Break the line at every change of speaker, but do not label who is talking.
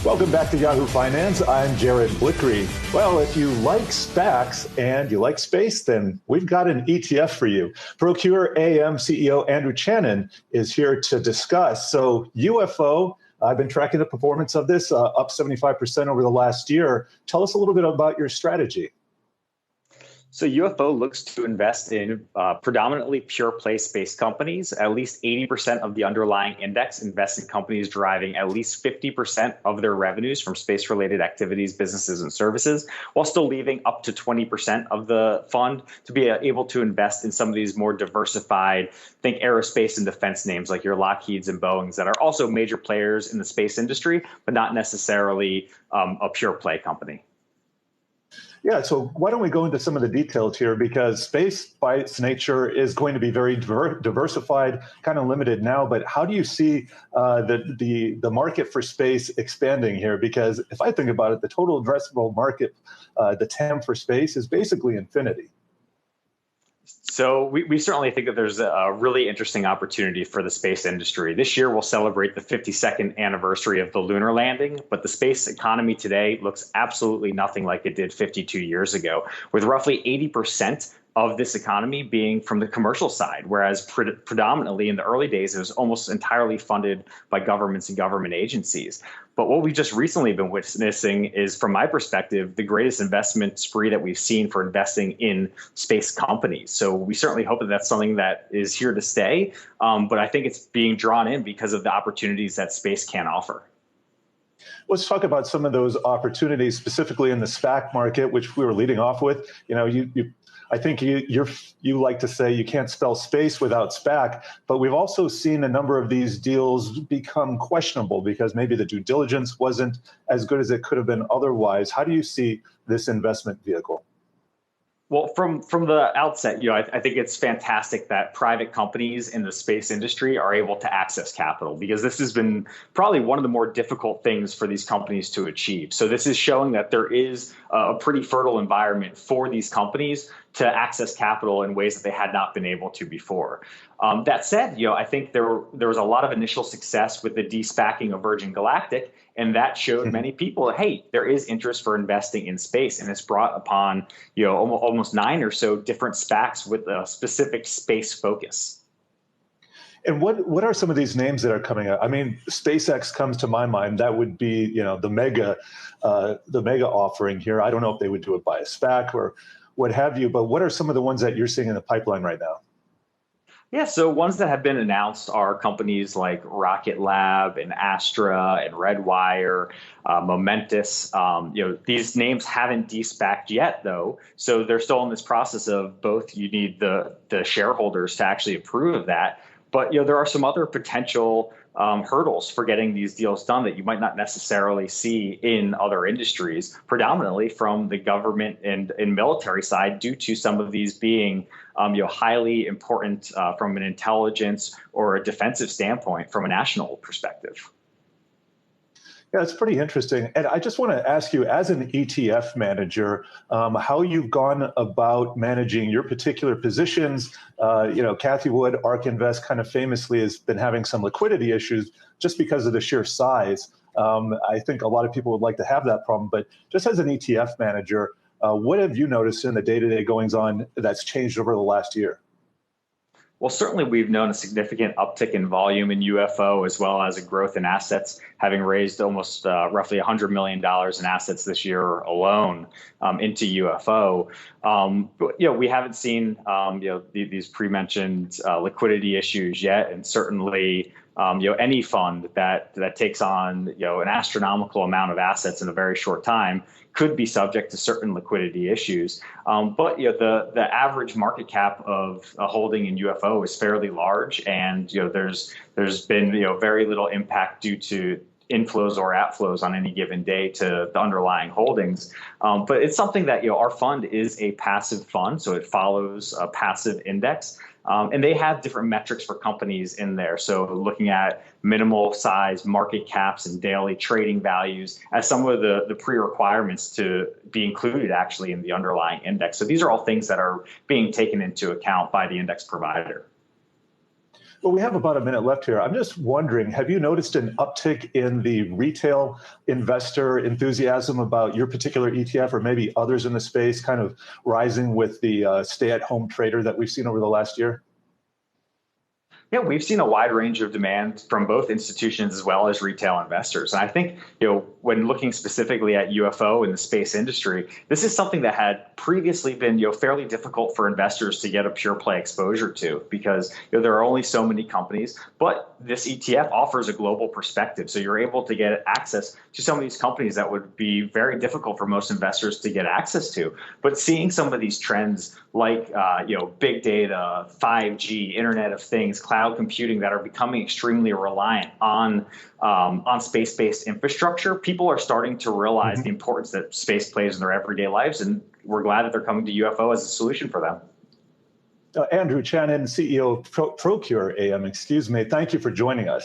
Welcome back to Yahoo Finance. I'm Jared Blickery. Well, if you like SPACs and you like space, then we've got an ETF for you. ProcureAM CEO Andrew Chanin is here to discuss. So UFO, I've been tracking the performance of this, up 75% over the last year. Tell us a little bit about your strategy.
So UFO looks to invest in predominantly pure play space companies. At least 80% of the underlying index invest in companies driving at least 50% of their revenues from space-related activities, businesses, and services, while still leaving up to 20% of the fund to be able to invest in some of these more diversified, think aerospace and defense names like your Lockheeds and Boeings that are also major players in the space industry, but not necessarily a pure play company.
Yeah, so why don't we go into some of the details here, because space by its nature is going to be very diversified, kind of limited now, but how do you see the market for space expanding here? Because if I think about it, the total addressable market, the TAM for space is basically infinity.
So we certainly think that there's a really interesting opportunity for the space industry. This year, we'll celebrate the 52nd anniversary of the lunar landing, but the space economy today looks absolutely nothing like it did 52 years ago, with roughly 80% of this economy being from the commercial side, whereas predominantly in the early days, it was almost entirely funded by governments and government agencies. But what we've just recently been witnessing is, from my perspective, the greatest investment spree that we've seen for investing in space companies. So we certainly hope that that's something that is here to stay. But I think it's being drawn in because of the opportunities that space can offer.
Let's talk about some of those opportunities, specifically in the SPAC market, which we were leading off with. I think you like to say you can't spell space without SPAC, but we've also seen a number of these deals become questionable because maybe the due diligence wasn't as good as it could have been otherwise. How do you see this investment vehicle?
Well, from the outset, I think it's fantastic that private companies in the space industry are able to access capital, because this has been probably one of the more difficult things for these companies to achieve. So this is showing that there is a pretty fertile environment for these companies to access capital in ways that they had not been able to before. That said, I think there was a lot of initial success with the de-SPACing of Virgin Galactic, and that showed many people, hey, there is interest for investing in space, and it's brought upon almost 9 or so different SPACs with a specific space focus.
And what are some of these names that are coming out? I mean, SpaceX comes to my mind. That would be the mega offering here. I don't know if they would do it by a SPAC or what have you, but what are some of the ones that you're seeing in the pipeline right now?
Yeah, so ones that have been announced are companies like Rocket Lab and Astra and Redwire, Momentous. These names haven't de-SPACed yet, though, so they're still in this process of both. You need the shareholders to actually approve of that, but there are some other potential hurdles for getting these deals done that you might not necessarily see in other industries, predominantly from the government and military side, due to some of these being highly important from an intelligence or a defensive standpoint from a national perspective.
Yeah, it's pretty interesting. And I just want to ask you, as an ETF manager, how you've gone about managing your particular positions. Cathie Wood, ARK Invest, kind of famously has been having some liquidity issues just because of the sheer size. I think a lot of people would like to have that problem. But just as an ETF manager, what have you noticed in the day-to-day goings-on that's changed over the last year?
Well, certainly we've known a significant uptick in volume in UFO, as well as a growth in assets, having raised almost roughly $100 million in assets this year alone into UFO. But, we haven't seen these pre-mentioned liquidity issues yet, and certainly any fund that takes on an astronomical amount of assets in a very short time could be subject to certain liquidity issues. But the average market cap of a holding in UFO is fairly large, and there's been very little impact due to inflows or outflows on any given day to the underlying holdings. But it's something that our fund is a passive fund, so it follows a passive index. And they have different metrics for companies in there. So looking at minimal size market caps and daily trading values as some of the pre-requirements to be included actually in the underlying index. So these are all things that are being taken into account by the index provider.
Well, we have about a minute left here. I'm just wondering, have you noticed an uptick in the retail investor enthusiasm about your particular ETF or maybe others in the space kind of rising with the stay-at-home trader that we've seen over the last year?
Yeah, we've seen a wide range of demand from both institutions as well as retail investors. And I think, when looking specifically at UFO in the space industry, this is something that had previously been, fairly difficult for investors to get a pure play exposure to because, there are only so many companies. But this ETF offers a global perspective. So you're able to get access to some of these companies that would be very difficult for most investors to get access to. But seeing some of these trends like, big data, 5G, Internet of Things, cloud computing that are becoming extremely reliant on space-based infrastructure, people are starting to realize the importance that space plays in their everyday lives, and we're glad that they're coming to UFO as a solution for them.
Andrew Chanin, CEO of ProcureAM, thank you for joining us.